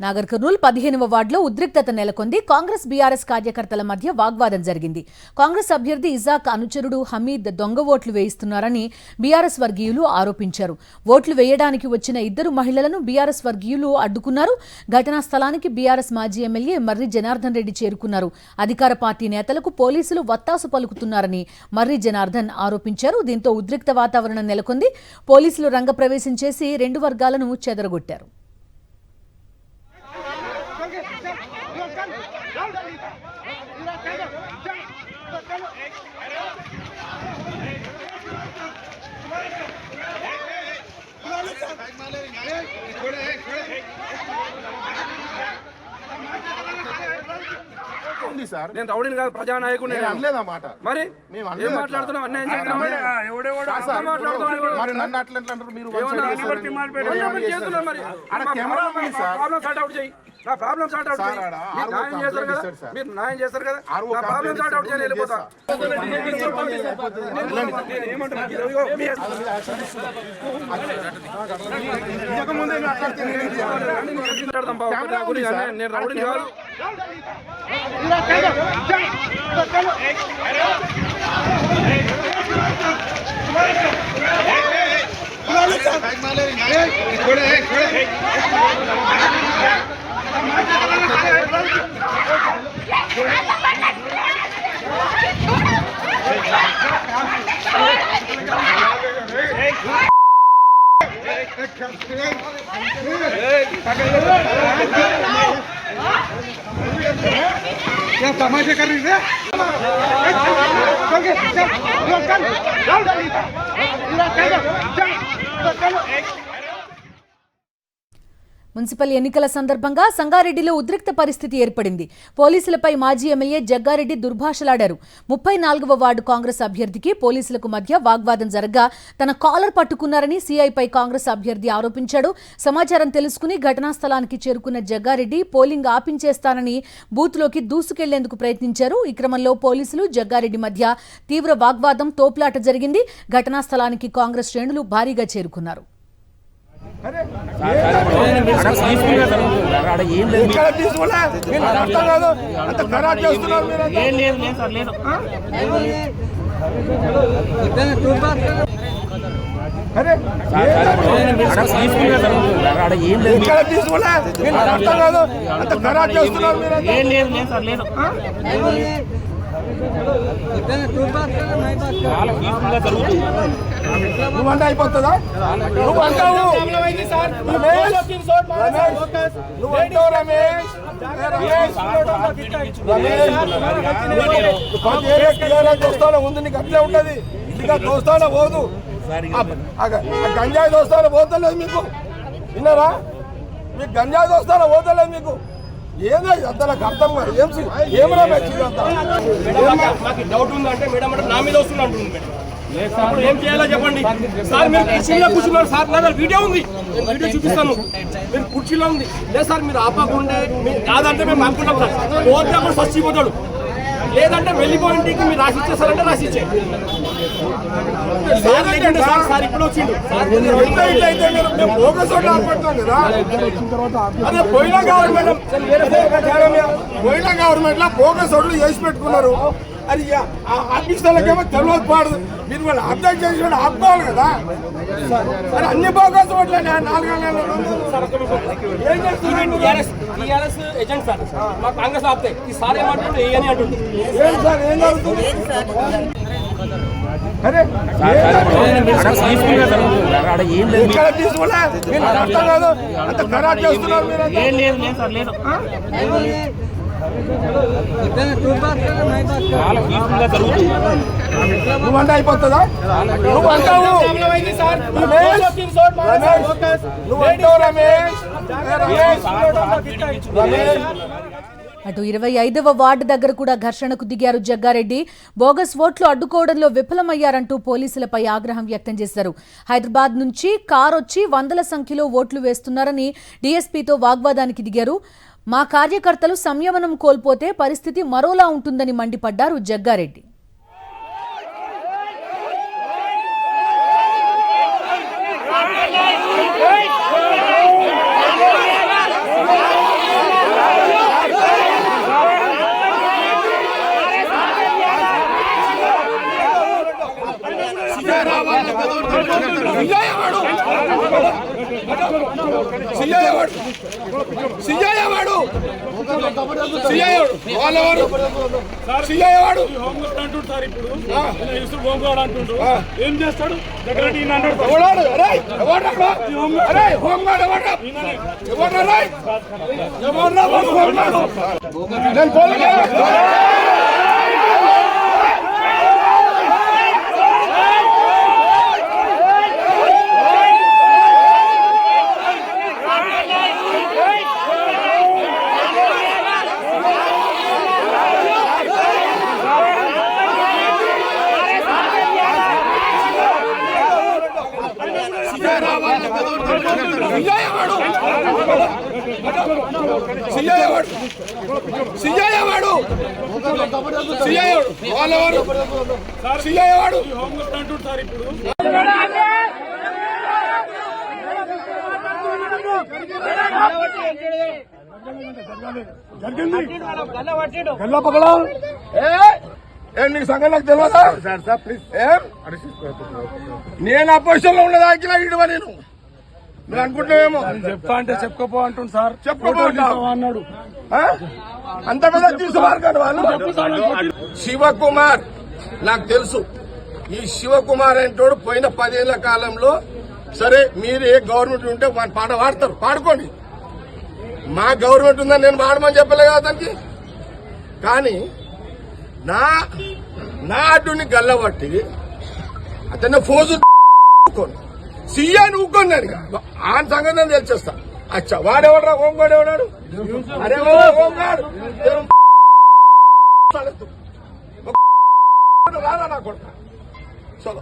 నాగర్ కర్నూల్ 15వ వార్డులో ఉద్రిక్తత నెలకొంది. కాంగ్రెస్ బీఆర్ఎస్ కార్యకర్తల మధ్య వాగ్వాదం జరిగింది. కాంగ్రెస్ అభ్యర్థి ఇజాక్ అనుచరుడు హమీద్ దొంగ ఓట్లు వేయిస్తున్నారని బీఆర్ఎస్ వర్గీయులు ఆరోపించారు. ఓట్లు వేయడానికి వచ్చిన ఇద్దరు మహిళలను బీఆర్ఎస్ వర్గీయులు అడ్డుకున్నారు. ఘటనా స్థలానికి బీఆర్ఎస్ మాజీ ఎమ్మెల్యే మర్రి జనార్దన్ రెడ్డి చేరుకున్నారు. అధికార పార్టీ నేతలకు పోలీసులు వత్తాసు పలుకుతున్నారని మర్రి జనార్దన్ ఆరోపించారు. దీంతో ఉద్రిక్త వాతావరణం నెలకొంది. పోలీసులు రంగప్రవేశం చేసి రెండు వర్గాలను చెదరగొట్టారు. నేను రౌడీని కాదు, ప్రజానాయకుడు. మరి ఏం మాట్లాడుతున్నావు? అన్యాయం నా ప్రాబ్లం సార్ట్ అవుట్ చేయి. న్యాయం చేస్తారు కదా, మీరు న్యాయం చేస్తారు కదా, నా ప్రాబ్లం సార్ట్ అవుట్ చేయాలి. వెళ్ళిపోతా నేను రౌడీని కాదు. क्या तमाशा कर रही है? మున్సిపల్ ఎన్నికల సందర్భంగా సంగారెడ్డిలో ఉద్రిక్త పరిస్థితి ఏర్పడింది. పోలీసులపై మాజీ ఎమ్మెల్యే జగ్గారెడ్డి దుర్భాషలాడారు. 34వ వార్డు కాంగ్రెస్ అభ్యర్థికి పోలీసులకు మధ్య వాగ్వాదం జరగ్గా తన కాలర్ పట్టుకున్నారని సీఐపై కాంగ్రెస్ అభ్యర్థి ఆరోపించాడు. సమాచారం తెలుసుకుని ఘటనా స్థలానికి చేరుకున్న జగ్గారెడ్డి పోలింగ్ ఆపించేస్తానని బూత్లోకి దూసుకెళ్లేందుకు ప్రయత్నించారు. ఈ క్రమంలో పోలీసులు జగ్గారెడ్డి మధ్య తీవ్ర వాగ్వాదం, తోపులాట జరిగింది. ఘటనా స్థలానికి కాంగ్రెస్ శ్రేణులు భారీగా చేరుకున్నారు. నువ్వంటే అయిపోతుందా? నువ్వు అంటావు దోస్తాలో ఉంది, నీకు అట్లే ఉంటది. ఇంకా దోస్తాలో పోదు, గంజాయి దోస్తాలో పోతలేదు మీకు. విన్నారా? మీకు గంజాయి దోస్తాలో పోతలేదు మీకు. ఏదో అంత నాకు అర్థం కాదు. ఏమన్నా డౌట్ ఉందంటే మేడం అంటే నా మీద వస్తుంది అంటుంది మేడం. ఏం చేయాలో చెప్పండి సార్. మీరు కుర్చీలో కూర్చున్నారు సార్, నా దగ్గర వీడియో ఉంది, నేను వీడియో చూపిస్తాను. మీరు కుర్చీలో ఉంది లేదు సార్, మీరు ఆపకుండే కాదంటే మేము ఆపుకుంటాం సార్. పోతే అప్పుడు చచ్చిపోతాడు, లేదంటే వెళ్ళిపోయి ఇంటికి మీరు రాసిచ్చేస్తారంటే రాసిచ్చే సార్. ఇప్పుడు వచ్చిండు అదే పోయిన గవర్నమెంట్ లో బోగస్ ఓట్లు చేసి పెట్టుకున్నారు. అది ఆఫీసర్లకేమో తెలియదు పాడదు. మీరు వాళ్ళు అర్థం చేసి ఆపుకోవాలి కదా. అది అన్ని బోగస్ ఓట్లే. 4 నెలలు ఏం చేస్తున్నారు? ఏజెంట్ సార్ మా కాంగ్రెస్ ఆపితే ఈ సార్ ఏమంటుండే ఏ అని అంటుంది. ఏం సార్ ఏం జరుగుతుంది? ఇక్కడ తీసుకోలే, అర్థం కాదు. అంత ఖరాబ్ చేస్తున్నారు మీరు. నువ్వంటే అయిపోతుందా? నువ్వు అంటావు అటు 25వ వార్డు దగ్గర కూడా ఘర్షణకు దిగారు జగ్గారెడ్డి. బోగస్ ఓట్లు అడ్డుకోవడంలో విఫలమయ్యారంటూ పోలీసులపై ఆగ్రహం వ్యక్తం చేశారు. హైదరాబాద్ నుంచి కారొచ్చి వందల సంఖ్యలో ఓట్లు వేస్తున్నారని డీఎస్పీతో వాగ్వాదానికి దిగారు. మా కార్యకర్తలు సంయమనం కోల్పోతే పరిస్థితి మరోలా ఉంటుందని మండిపడ్డారు జగ్గారెడ్డి. సిఐ వాడు సిఐ వాళ్ళెవరు సిఐ వాడు ఏం చేస్తాడు ఎవడాడు అరే ఎవడ్రా అరే హోంగార్డ్ ఎవడ్రా ఎవడ్రా ఎవడ్రా హోంగార్డ్ నేను పోలీసు సిఐ వాడు వాళ్ళెవరు సిఐ వాడు నీకు సంగతి నాకు తెలియదా నేను ఆ పొజిషన్ లో ఉన్నదా ఇడవా నేను మీరు అనుకుంటున్నావేమో చెప్తా అంటే చెప్పుకోపో అంటుంది సార్. చెప్పుకోపో అన్నాడు. అంత పెద్ద తీసుకున్నారు కానీ వాళ్ళు శివకుమార్ నాకు తెలుసు. ఈ శివకుమార్ అంటోడు పోయిన 10 ఏళ్ల కాలంలో సరే మీరు ఏ గవర్నమెంట్ ఉంటే వాని పాట పాడతారు పాడుకోండి. మా గవర్నమెంట్ ఉందని నేను పాడమని చెప్పలే కదా అతనికి. కానీ నా అడ్డుని గల్లబట్టి అతన్ని ఫోజు సీఎని ఊక్కోండి ఆ సంగతి నేను తెలిసేస్తా. అచ్చా వాడెవడరా హోంగార్డ్ ఎవడాడు అరే హోంగార్డ్ రారా నా కొడుకు చలో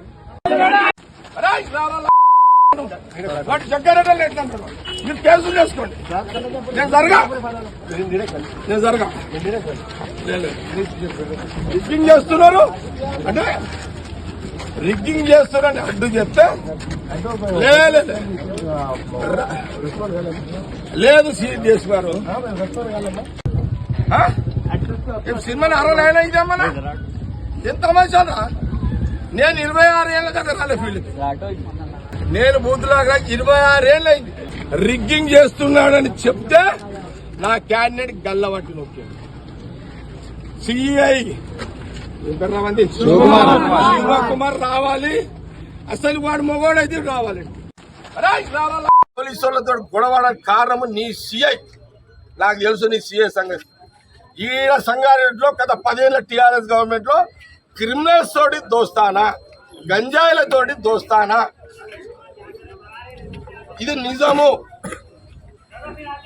వాటి జగ్గారెడ్డి ఎట్లంటాడు మీరు కేసులు చేసుకోండి. నేను జరగా రిగ్గింగ్ చేస్తున్నారు అంటే రిగ్గింగ్ చేస్తున్నారని అడ్డు చెప్తే లేదు సీట్ చేస్తున్నారు. సినిమాని 69 ఇదేమన్నా ఎంత మంచి నేను 26 ఏళ్ళ దగ్గర రాలే ఫీల్డ్కి. నేను బూత్లాగా 26 ఏళ్ళు అయింది. రిగ్గింగ్ చేస్తున్నాడని చెప్తే నా క్యాండిడేట్ గల్లబట్టి నొక్కాడు. సిఐ శివకుమార్ రావాలి. అసలు వాడు మొగోడైతే రావాలి. పోలీసు వాళ్ళతో గొడవడానికి కారణము నీ సిఐ. నాకు తెలుసు నీ సిఐ సంగతి. ఈ సంగారెడ్డిలో గత 10 ఏళ్ల టీఆర్ఎస్ గవర్నమెంట్ లో క్రిమినల్స్ తోటి దోస్తానా గంజాయిలతోటి దోస్తానా ఇది నిజము.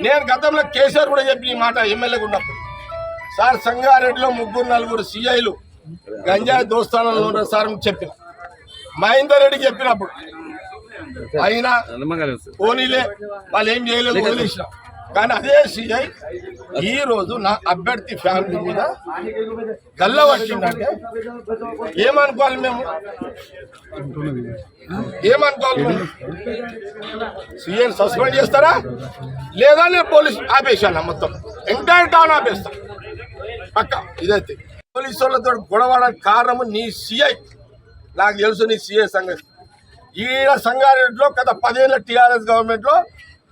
నేను గతంలో కేసీఆర్ కూడా చెప్పి ఈ మాట ఎమ్మెల్యేగా ఉన్నప్పుడు సార్ సంగారెడ్డిలో 3-4 సిఐలు గంజాయి దోస్తానాలు ఉన్నారు సార్ చెప్పిన. మహేందర్ రెడ్డి చెప్పినప్పుడు అయినా పోనీలే వాళ్ళు ఏం చేయలేదు వదిలేసిన. కానీ అదే సిఐ ఈ రోజు నా అభ్యర్థి ఫ్యామిలీ మీద గల్ల వచ్చిందంటే ఏమనుకోవాలి మేము ఏమనుకోవాలి మేము? సిఐని సస్పెండ్ చేస్తారా లేదా నేను పోలీసు ఆపేసాను మొత్తం ఎంటైర్ టౌన్ ఆపేస్తా పక్క. ఇదైతే పోలీసు వాళ్ళతో గొడవడానికి కారణము నీ సిఐ. నాకు తెలుసు నీ సిఐ సంగతి. ఈ సంగారెడ్డిలో గత 10 ఏళ్ల టీఆర్ఎస్ గవర్నమెంట్ లో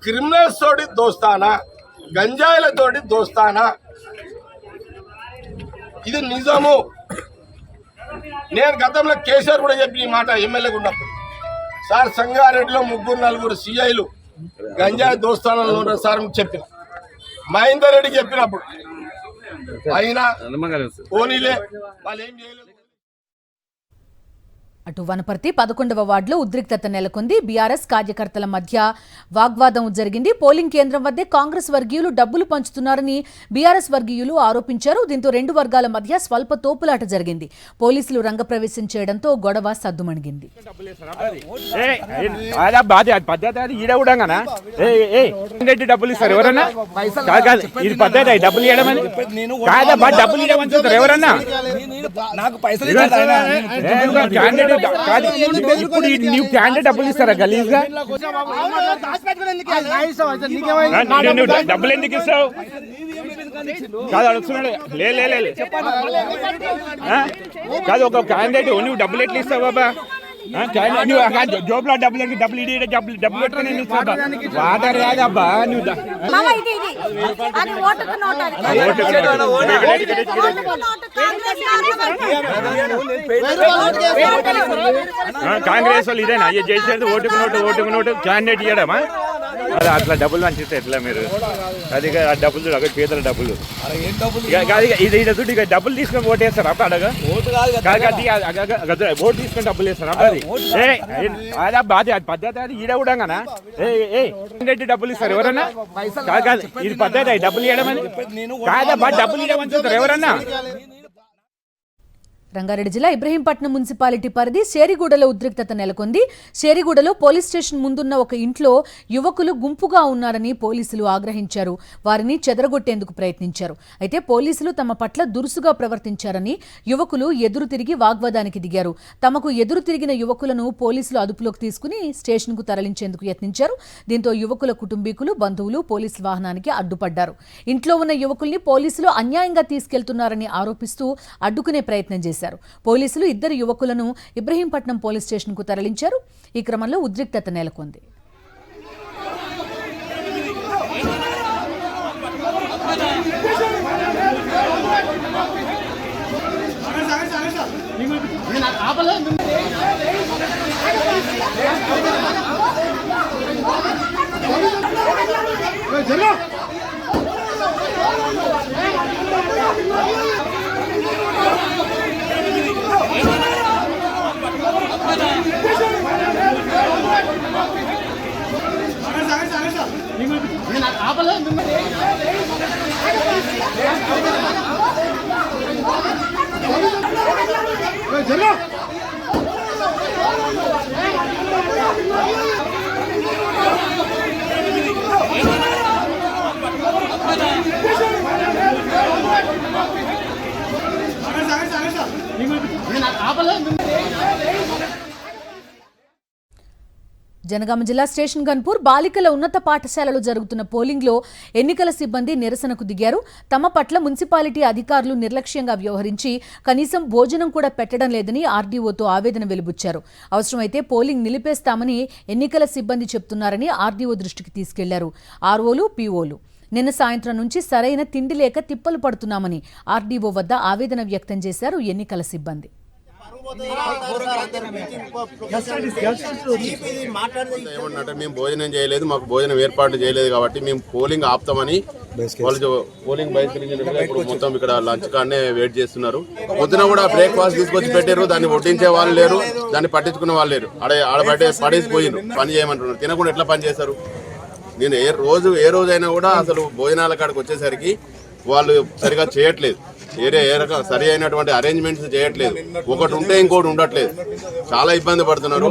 క్రిమినల్స్ తోటి దోస్తానా గంజాయిలతోటి దోస్తానా ఇది నిజము. నేను గతంలో కేసీఆర్ కూడా చెప్పి ఈ మాట ఎమ్మెల్యేగా ఉన్నప్పుడు సార్ సంగారెడ్డిలో 3-4 సిఐలు గంజాయి దోస్తానాలు ఉన్నారు సార్ చెప్పిన. మహేందర్ రెడ్డి చెప్పినప్పుడు అయినా పోనీలే వాళ్ళు ఏం చేయలేదు. అటు వనపర్తి 11వ వార్డులో ఉద్రిక్తత నెలకొంది. బీఆర్ఎస్ కార్యకర్తల మధ్య వాగ్వాదం జరిగింది. పోలింగ్ కేంద్రం వద్దే కాంగ్రెస్ వర్గీయులు డబ్బులు పంచుతున్నారని బీఆర్ఎస్ వర్గీయులు ఆరోపించారు. దీంతో 2 వర్గాల మధ్య స్వల్ప తోపులాట జరిగింది. పోలీసులు రంగప్రవేశం చేయడంతో గొడవ సద్దుమణిగింది. డబ్బులు ఇస్తారు ఎవరన్నా? ఇది పద్ధతి డబ్బులు ఇవ్వడం డబ్బులు ఇవ్వడం ఎవరన్నా? నాకు పైసలు ఇప్పుడు నీవు క్యాండిడేట్ డబ్బులు ఇస్తారా గలీజ్ గా? డబ్బులు ఎందుకు ఇస్తావు? కాదు అడుగుతున్నాడు. లేదు కాదు ఒక క్యాండిడేట్ నువ్వు డబ్బులు ఎట్లా ఇస్తావు బాబా? జోబులో డబ్బులు ఇడి డబ్బులు పెట్టుకుని వాటర్ రాదబ్బా నువ్వు మామ ఇది అది ఓటుకు నోటు అది. ఓటుకు నోటు కాంగ్రెస్ వాళ్ళు ఇదేనా అయ్యే చేసేది ఓటుకు నోటు క్యాండిడేట్ ఇవ్వడమా అది అట్లా డబ్బులు మంచిస్తే ఎట్లా మీరు అది ఆ డబ్బులు చూడ పేదల డబ్బులు ఇది ఇక డబ్బులు తీసుకొని ఓటు వేస్తారు అప్పుడు అడగా ఓటు తీసుకొని డబ్బులు వేస్తారు అబ్బా అది పద్ధతి అది ఈడ కూడా క్యాండిడేట్ డబ్బులు ఇస్తారు ఎవరన్నా కాదు ఇది పద్ధతి డబ్బులు ఇవ్వడం అని కాదబ్బా డబ్బులు ఇవ్వమని చూస్తారు ఎవరన్నా. రంగారెడ్డి జిల్లా ఇబ్రహీంపట్నం మున్సిపాలిటీ పరిధి షేరిగూడలో ఉద్రిక్తత నెలకొంది. షేరిగూడలో పోలీస్ స్టేషన్ ముందున్న ఒక ఇంట్లో యువకులు గుంపుగా ఉన్నారని పోలీసులు ఆగ్రహించారు. వారిని చెదరగొట్టేందుకు ప్రయత్నించారు. అయితే పోలీసులు తమ పట్ల దురుసుగా ప్రవర్తించారని యువకులు ఎదురు తిరిగి వాగ్వాదానికి దిగారు. తమకు ఎదురు తిరిగిన యువకులను పోలీసులు అదుపులోకి తీసుకుని స్టేషన్కు తరలించేందుకు యత్నించారు. దీంతో యువకుల కుటుంబీకులు బంధువులు పోలీసు వాహనానికి అడ్డుపడ్డారు. ఇంట్లో ఉన్న యువకుల్ని పోలీసులు అన్యాయంగా తీసుకెళ్తున్నారని ఆరోపిస్తూ అడ్డుకునే ప్రయత్నం చేశారు. పోలీసులు ఇద్దరు యువకులను ఇబ్రహీంపట్నం పోలీస్ స్టేషన్కు తరలించారు. ఈ క్రమంలో ఉద్రిక్తత నెలకొంది. జనగామ జిల్లా స్టేషన్ గన్పూర్ బాలికల ఉన్నత పాఠశాలలో జరుగుతున్న పోలింగ్లో ఎన్నికల సిబ్బంది నిరసనకు దిగారు. తమ పట్ల మున్సిపాలిటీ అధికారులు నిర్లక్ష్యంగా వ్యవహరించి కనీసం భోజనం కూడా పెట్టడం లేదని ఆర్డీఓతో ఆవేదన వెలిబుచ్చారు. అవసరమైతే పోలింగ్ నిలిపేస్తామని ఎన్నికల సిబ్బంది చెప్తున్నారని ఆర్డీఓ దృష్టికి తీసుకెళ్లారు. ఆర్ఓలు పీఓలు నిన్న సాయంత్రం నుంచి సరైన తిండి లేక తిప్పలు పడుతున్నామని ఆర్డీఓ వద్ద ఆవేదన వ్యక్తం చేశారు ఎన్నికల సిబ్బంది. ఏమన్నంటే మేము భోజనం చేయలేదు, మాకు భోజనం ఏర్పాటు చేయలేదు కాబట్టి మేము పోలింగ్ ఆపుతామని వాళ్ళు పోలింగ్ బహిష్కరించినట్టుగా ఇప్పుడు మొత్తం ఇక్కడ లంచ్ కాడనే వెయిట్ చేస్తున్నారు. పొద్దున కూడా బ్రేక్ఫాస్ట్ తీసుకొచ్చి పెట్టారు, దాన్ని వడ్డించే వాళ్ళు లేరు, దాన్ని పట్టించుకునే వాళ్ళు లేరు. ఆడబట్టే పడేసిపోయిరు, పని చేయమంటున్నారు. తినకుండా ఎట్లా పని చేస్తారు? నేను ఏ రోజైనా కూడా అసలు భోజనాల కాడికి వచ్చేసరికి వాళ్ళు సరిగా చేయట్లేదు, ఏ రకం సరి అయినటువంటి అరేంజ్మెంట్స్ చేయట్లేదు. ఒకటి ఉంటే ఇంకోటి ఉండట్లేదు, చాలా ఇబ్బంది పడుతున్నారు.